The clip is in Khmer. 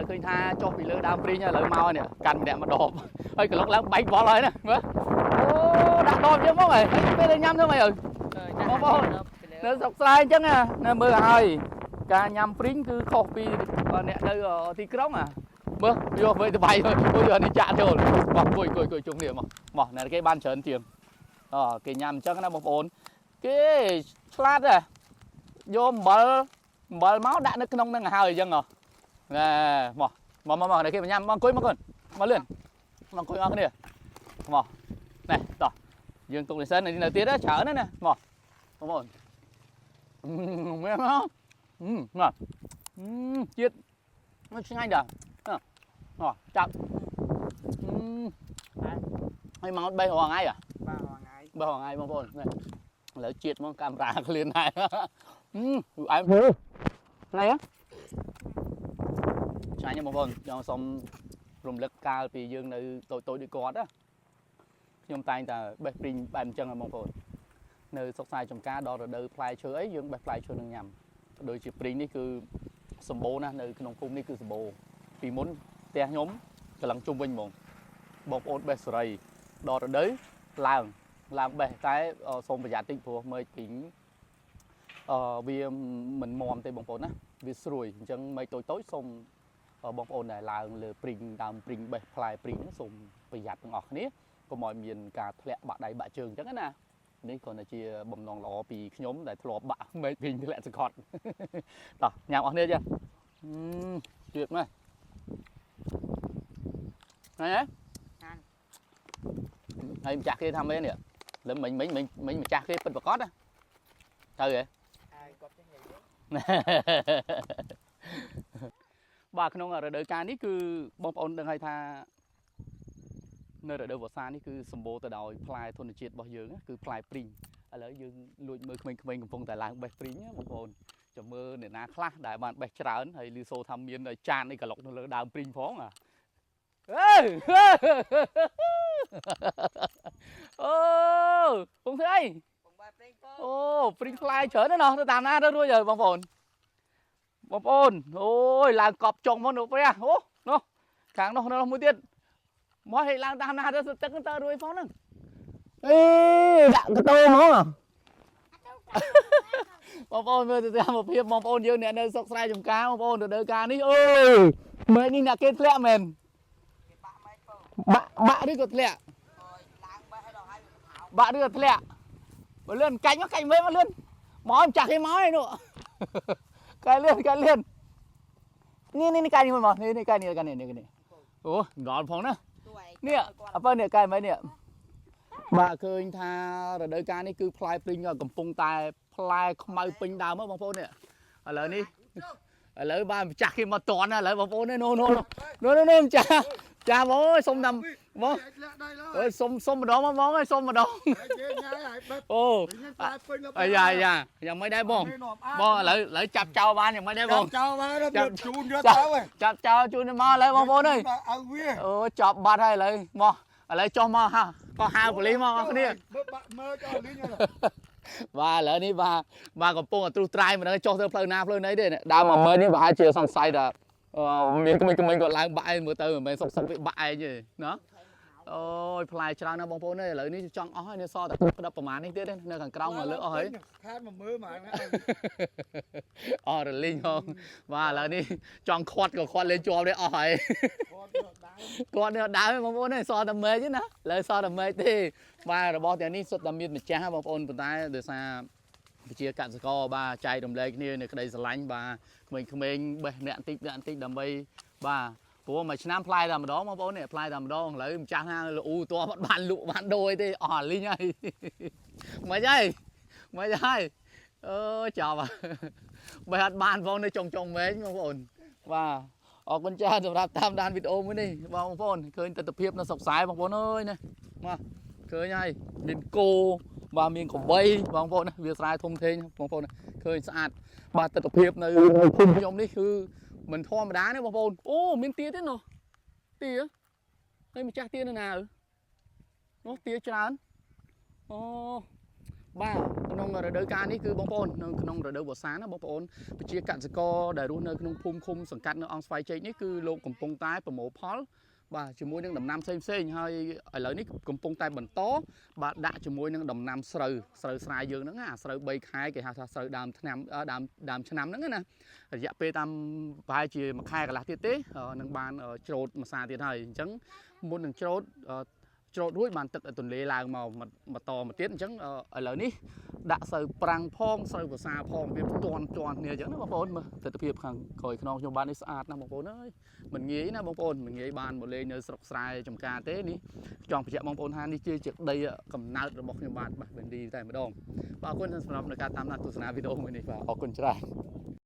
ឃើញថាចុះពីលើដើមព្រីងឥឡូវមកនេះកាន់ម្នាក់មកដបហើយក្លុកឡើងបែកបល់ហើយណាមើលអូដាក់ដបយើងមកហើយពេលញ៉ាំទៅមិនអើបងប្អូននៅស្រុកស្រែអញ្ចឹងណាមើលហើយការញ៉ាំព្រីងគឺខុសពីអ្នកនៅទីក្រុងមើលយកវិញទៅបាយអូយនេះចាក់ចូលមកគួយជុំគ្នាមកណែគេបានច្រើនជាងគេញ៉ាំអញ្ចឹងណាបងប្អូនគេឆ្លាតយកអំបិលមកដាក់នៅក្នុងនឹងហើយអញ្ចឹងណែមកគេញ៉ាំមកអង្គុយមកលឿនមកអង្គុយអស់គ្នាមកណែតោះយើងទុកនេះសិននៅទៀតច្រើនណាមកបងប្អូនមែនមកមកជាតិnó ngay đờ rồi chậm hay máu bay hoàng ngay à bay hoàng ngay bông bồn này lấy chiết mong camera liền này em này á trái như bông bồn cho xong rùng lực cao vì dương nơi tôi đi cọt á nhưng tay ta bay pin bàn chân là bông bồn nơi sọc sai trong cá đo rồi đời play chơi ấy dương bay play chơi đừng nhầm đôi chỉ pin đi cứ sầm bố nè nơiក្នុងភូមិនេះគឺសម្បូរពីមុនផ្ទះខ្ញុំកន្លងជុំវិញហ្មងបងប្អូនបេះសេរីដល់រដូវឡើងបេះតែសូមប្រយ័ត្នតិចព្រោះមើលពីវាមិនមាំទេបងប្អូនណាវាស្រួយអញ្ចឹងមេឃតូចសូមបងប្អូនដែលឡើងលើព្រីងដើមព្រីងបេះផ្លែព្រីងសូមប្រយ័ត្នទាំងអស់គ្នាកុំឲ្យមានការធ្លាក់បាក់ដៃបាក់ជើងអញ្ចឹងណានេះគ្រាន់តែជាបំណងល្អពីខ្ញុំដែលធ្លាប់បាក់មេឃព្រីងធ្លាក់សង្កត់តោះញ៉ាំអស់គ្នាចាtuyệt này này hay chặt kia thăm bên nè lớn mình chặt kia bên bạc cót á sao vậy bà không ở đời ca ní cứ bom ôn đừng hay tha nơi đời vợ xa ní cứ sầm bồ từ đầu fly thôn triệt bao giờ cứ fly pring ở lỡ dương lùi mưa mình cùng phong tại làng bạch pring nhá bom ôn cho mưa để ná khá đại bạn bạch trán hay lưu xô tham miên rồi chan đi cả lộc nó đào pring phóng ô không thấy ô pring fly chở nó nó tạm na đó rồi giờ bom ôn ôi là cọp trồng món đồ phải ô nó càng nó mua tiền mỗi hệ lang tạm na đó tất cả tơ đuôi phóng nữa ê đặng cái tô món bom ôn vừa từ một phim bom ôn dương nè nơi sọc sai trồng cá bom ôn từ đời cá ní ơi mấy đi là kết lẹ mền bạ đi cột lẹ bạ đi cột lẹ mà lươn cánh nó cánh mấy mà lươn món chặt cái máu này nữa cái lươnนี่cái này màนี่cái này ủa gọn phóng nữa nè apa nè cái mấy nè bàเคยทาระดับการนี่คือพลายปริงกับปงตายพลายขมายปริงดาวมั้งบางคนเนี่ยอะไรนี่อะไรบ้านจักขึ้นมาตอนอะไรบางคนเนี่ยโน่จ่าบอยส้มดำบอยส้มมาดองมองไอ้ส้มมาดองโอ้ยังไม่ได้บ้องเลยจับเจ้าบ้านยังไม่ได้บ้องจับจูนเยอะจับเจ้าจูนมาเลยบางคนเลยจับบัตรให้เลยมออะไรจอมมาฮะก็หาผลิตมาคนนี้và lỡ ní và còn pung ở tru trai mà nó cho theo phơi na phơi nấy đây này đào mà mới ní và chiều xong say là mình còn lại bãi mưa tơ mình sọc bị bãi gì nó ôi fly cho nó bông phố này lỡ ní trong ói nó so tập đậpประมาณนี้ទៀតនៅខាងក្រោមមកលើអស់ហើយខាតមកមើលមករលីងហងបាទឥឡូវនេះចង់ខាត់ក៏ខាត់លេងជាប់នេះអស់ហើយគាត់នេះដើរបងប្អូននេះសតតែមេchứណាលើសតតែមេទេបាទរបស់ទាំងនេះសុទ្ធតែមានម្ចាស់បងប្អូនប៉ុន្តែដោយសារជាកសិករបាទចែករំលែកគ្នានៅក្តីស្រឡាញ់បាទក្មេងៗបេះអ្នកបន្តិចដើម្បីបាទព្រោះមួយឆ្នាំផ្លែតែម្ដងបងប្អូននេះផ្លែតែម្ដងឥឡូវម្ចាស់ណាលូតោះបានលក់បានដូរទេអស់លីងហើយមិនហើយអើចាប់បើអត់បានផងនៅចុងមែងបងប្អូនបាទអរគុណច្រើនសម្រាប់តាមដានវីដេអូមួយនេះបងប្អូនឃើញទស្សនវិជ្ជានៅសុកសាយបងប្អូនអើយណាមកឃើញហើយមានគោបាទមានក្របីបងប្អូនណាវាស្រែធំធេងបងប្អូនឃើញស្អាតបាទទស្សនវិជ្ជានៅភូមិខ្ញុំនេះគឺមិនធម្មតាទេបងប្អូនអូមានទាទេនោះទាហើយម្ចាស់ទានៅណានោះទាច្រើនអូ បាទក្នុងរដូវកាលនេះគឺបងប្អូននៅក្នុងរដូវវស្សាណាបងប្អូនប្រជាកសិករដែលរស់នៅក្នុងភូមិឃុំសង្កាត់នៅអង្គស្វាយជ័យនេះគឺលោកកំពុងតែប្រមូលផលបាទជាមួយនឹងដំណាំផ្សេងហើយឥឡូវនេះកំពុងតែបន្តបាទដាក់ជាមួយនឹងដំណាំស្រូវស្រែយើងហ្នឹងអាស្រូវ3ខែគេហៅថាស្រូវដើមឆ្នាំដើមឆ្នាំហ្នឹងណារយៈពេលតាមប្រហែលជាមួយខែកន្លះទៀតទេនឹងបានច្រូតម្សាទៀតហើយអញ្ចឹងមុននឹងច្រូតរួចបានទឹកទន្លេឡើងមកទៀតអញ្ចឹងឥឡូវនេះដាក់ស្រូវប្រាំងផងស្រូវភាសាផងវាផ្ទាន់គ្នាអញ្ចឹងណាបងប្អូនមើលទិដ្ឋភាពខាងក្រោយខ្នងខ្ញុំបាននេះស្អាតណាស់បងប្អូនអើយមិនងាយណាបងប្អូនមិនងាយបានមកលេងនៅស្រុកស្រែចំការទេនេះចង់បញ្ជាក់បងប្អូនថានេះជាដីកំណើតរបស់ខ្ញុំបាទវេនឌីតែម្ដងបាទអរគុណសម្រាប់នៅការតាមដានទស្សនាវីដេអូមួយនេះបាទអរគុណច្រើន